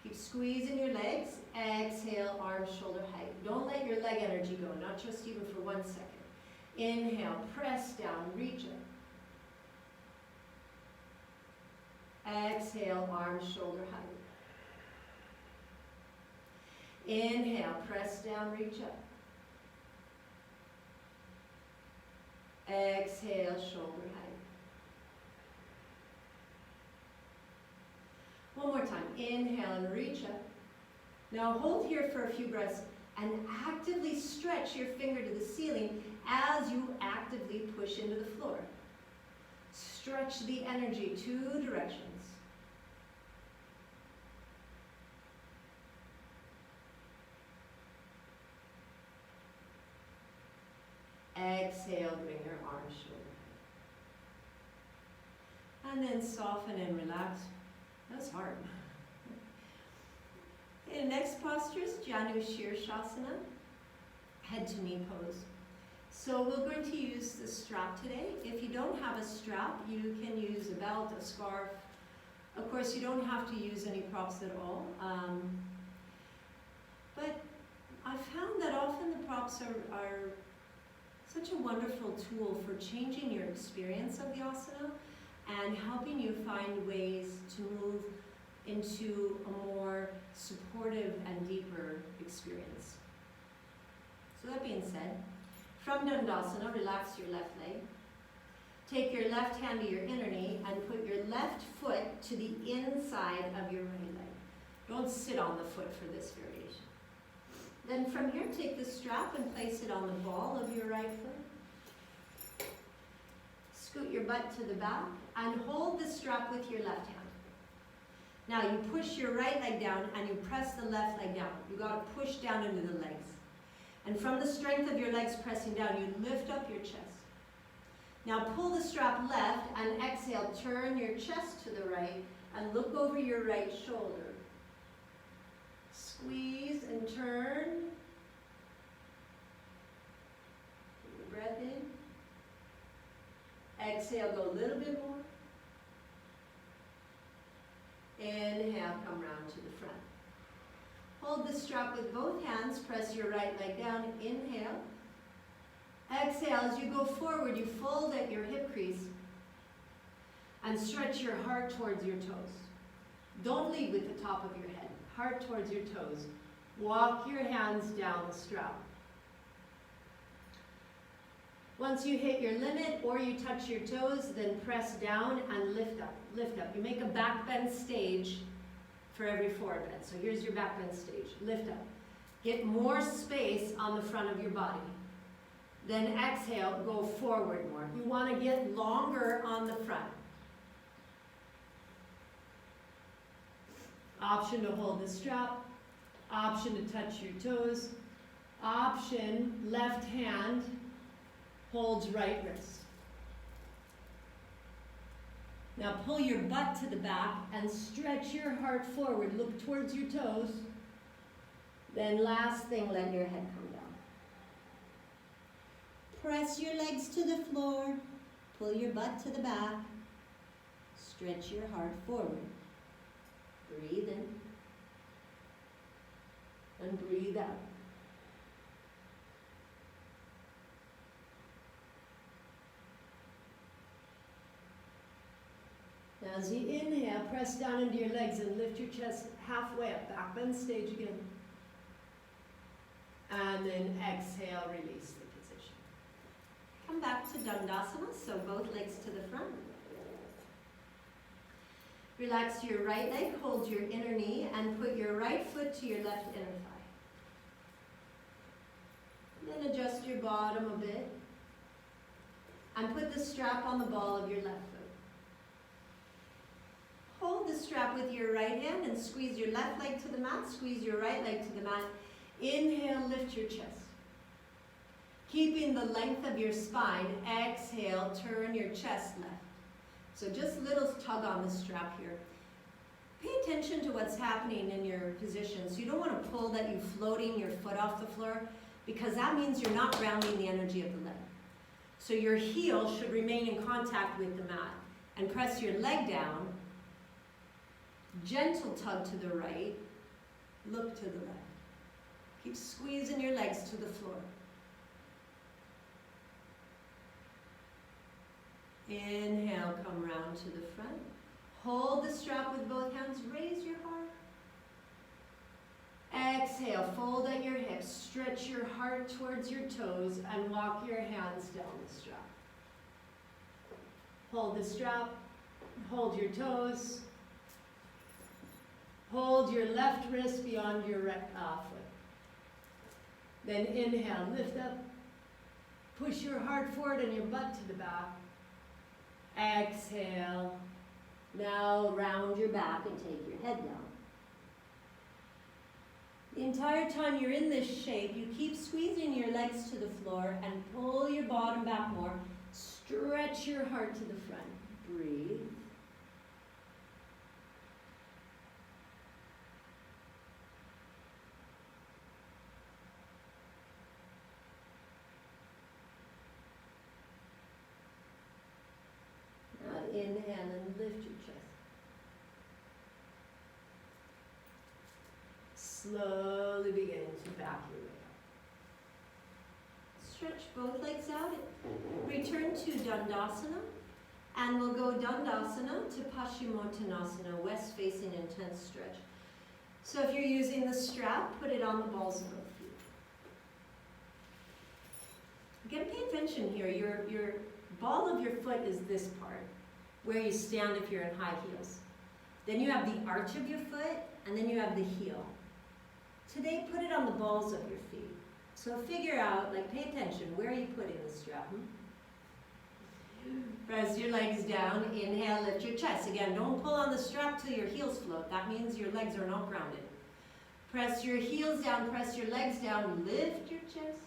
Keep squeezing your legs. Exhale, arms shoulder height. Don't let your leg energy go, not just even for 1 second. Inhale, press down, reach up. Exhale, arms shoulder height. Inhale, press down, reach up. Exhale, shoulder height. One more time. Inhale and reach up. Now hold here for a few breaths and actively stretch your finger to the ceiling as you actively push into the floor. Stretch the energy 2 directions. Exhale, bring your arms shoulder height. And then soften and relax. That's hard. In the next posture is Janu Shirshasana, head to knee pose. So we're going to use the strap today. If you don't have a strap, you can use a belt, a scarf. Of course, you don't have to use any props at all. But I've found that often the props are such a wonderful tool for changing your experience of the asana and helping you find ways to move into a more supportive and deeper experience. So that being said, From Dandasana, relax your left leg. Take your left hand to your inner knee and put your left foot to the inside of your right leg. Don't sit on the foot for this variation. Then from here, take the strap and place it on the ball of your right foot. Scoot your butt to the back and hold the strap with your left hand. Now you push your right leg down and you press the left leg down. You got to push down into the legs. And from the strength of your legs pressing down, you lift up your chest. Now pull the strap left and exhale, turn your chest to the right and look over your right shoulder. Squeeze and turn. Take a breath in. Exhale, go a little bit more. Inhale, come round to the front. Hold the strap with both hands, press your right leg down, inhale. Exhale, as you go forward, you fold at your hip crease and stretch your heart towards your toes. Don't lead with the top of your head, heart towards your toes. Walk your hands down the strap. Once you hit your limit or you touch your toes, then press down and lift up, lift up. You make a back bend stage for every forward bend. So here's your back bend stage, lift up. Get more space on the front of your body. Then exhale, go forward more. You want to get longer on the front. Option to hold the strap, option to touch your toes, option left hand holds right wrist. Now pull your butt to the back and stretch your heart forward. Look towards your toes. Then last thing, let your head come down. Press your legs to the floor. Pull your butt to the back. Stretch your heart forward. Breathe in. And breathe out. Now as you inhale, press down into your legs and lift your chest halfway up. Back bend stage again. And then exhale, release the position. Come back to Dandasana, so both legs to the front. Relax your right leg, hold your inner knee, and put your right foot to your left inner thigh. Then adjust your bottom a bit. And put the strap on the ball of your left foot. Hold the strap with your right hand and squeeze your left leg to the mat, squeeze your right leg to the mat. Inhale, lift your chest. Keeping the length of your spine, exhale, turn your chest left. So just a little tug on the strap here. Pay attention to what's happening in your position. So you don't want to pull that you're floating your foot off the floor, because that means you're not grounding the energy of the leg. So your heel should remain in contact with the mat. And press your leg down. Gentle tug to the right. Look to the left. Keep squeezing your legs to the floor. Inhale, come round to the front. Hold the strap with both hands. Raise your heart. Exhale, fold at your hips. Stretch your heart towards your toes and walk your hands down the strap. Hold the strap. Hold your toes. Hold your left wrist beyond your right foot. Then inhale, lift up. Push your heart forward and your butt to the back. Exhale. Now round your back and take your head down. The entire time you're in this shape, you keep squeezing your legs to the floor and pull your bottom back more. Stretch your heart to the front. Breathe. Inhale and lift your chest. Slowly begin to back your way up. Stretch both legs out. Return to Dandasana. And we'll go Dandasana to Paschimottanasana, west facing intense stretch. So if you're using the strap, put it on the balls of both feet. Again, pay attention here. Your ball of your foot is this part, where you stand if you're in high heels. Then you have the arch of your foot, and then you have the heel. Today, put it on the balls of your feet. So figure out, like, pay attention. Where are you putting the strap? Press your legs down. Inhale, lift your chest. Again, don't pull on the strap till your heels float. That means your legs are not grounded. Press your heels down, press your legs down, lift your chest.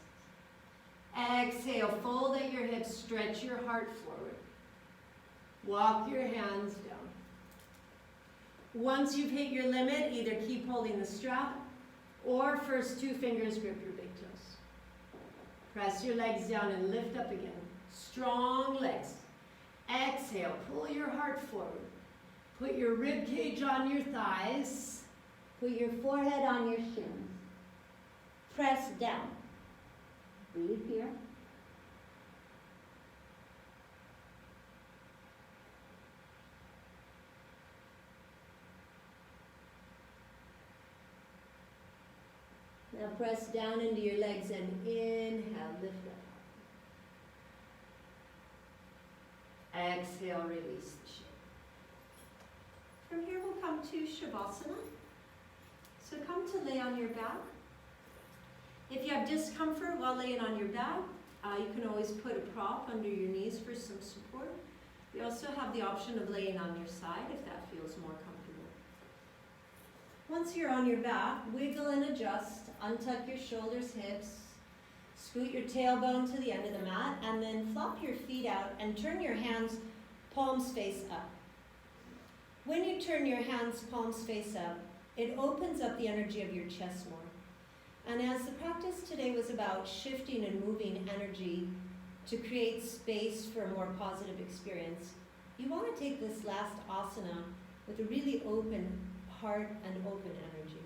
Exhale, fold at your hips, stretch your heart forward. Walk your hands down. Once you've hit your limit, either keep holding the strap or first 2 fingers grip your big toes. Press your legs down and lift up again. Strong legs. Exhale, pull your heart forward. Put your rib cage on your thighs. Put your forehead on your shins. Press down. Breathe here. Now press down into your legs and inhale, lift up. Exhale, release the shape. From here we'll come to Shavasana. So come to lay on your back. If you have discomfort while laying on your back, you can always put a prop under your knees for some support. You also have the option of laying on your side if that feels more comfortable. Once you're on your back, wiggle and adjust. Untuck your shoulders, hips. Scoot your tailbone to the end of the mat, and then flop your feet out and turn your hands palms face up. When you turn your hands palms face up, it opens up the energy of your chest more. And as the practice today was about shifting and moving energy to create space for a more positive experience, you want to take this last asana with a really open heart and open energy.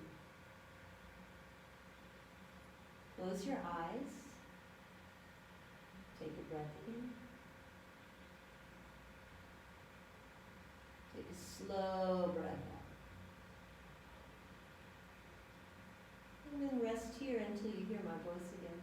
Close your eyes. Take a breath in. Take a slow breath out. And then rest here until you hear my voice again.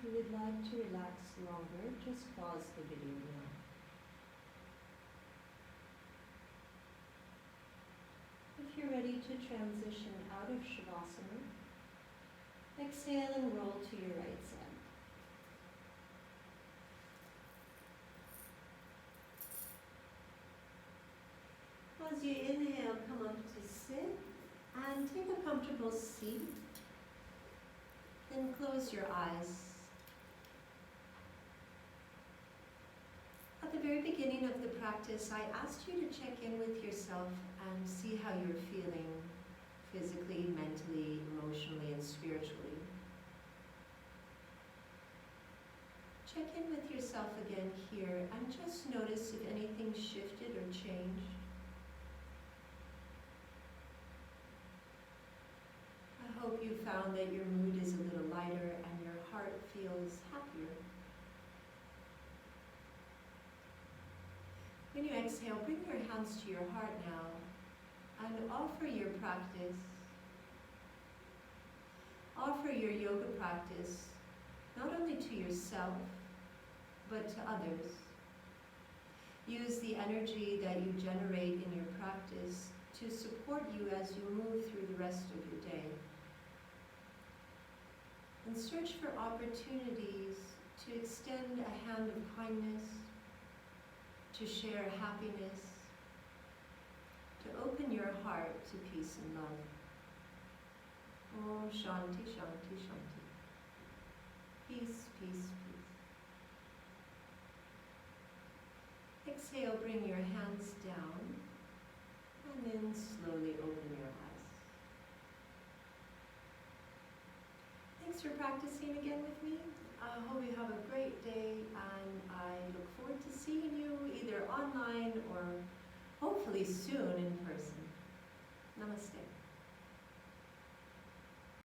you would like to relax longer, just pause the video now. If you're ready to transition out of Shavasana, exhale and roll to your right side. As you inhale, come up to sit and take a comfortable seat. Then close your eyes. At the very beginning of the practice, I asked you to check in with yourself and see how you're feeling physically, mentally, emotionally, and spiritually. Check in with yourself again here and just notice if anything shifted or changed. I hope you found that your mood is a little lighter and your heart feels happier. When you exhale, bring your hands to your heart now and offer your practice. Offer your yoga practice not only to yourself, but to others. Use the energy that you generate in your practice to support you as you move through the rest of your day. And search for opportunities to extend a hand of kindness, to share happiness, to open your heart to peace and love. Om Shanti, Shanti, Shanti. Peace, peace, peace. Exhale, bring your hands down, and then slowly open your eyes. Thanks for practicing again with me. I hope you have a great day, and I look forward to seeing you either online or hopefully soon in person. Namaste.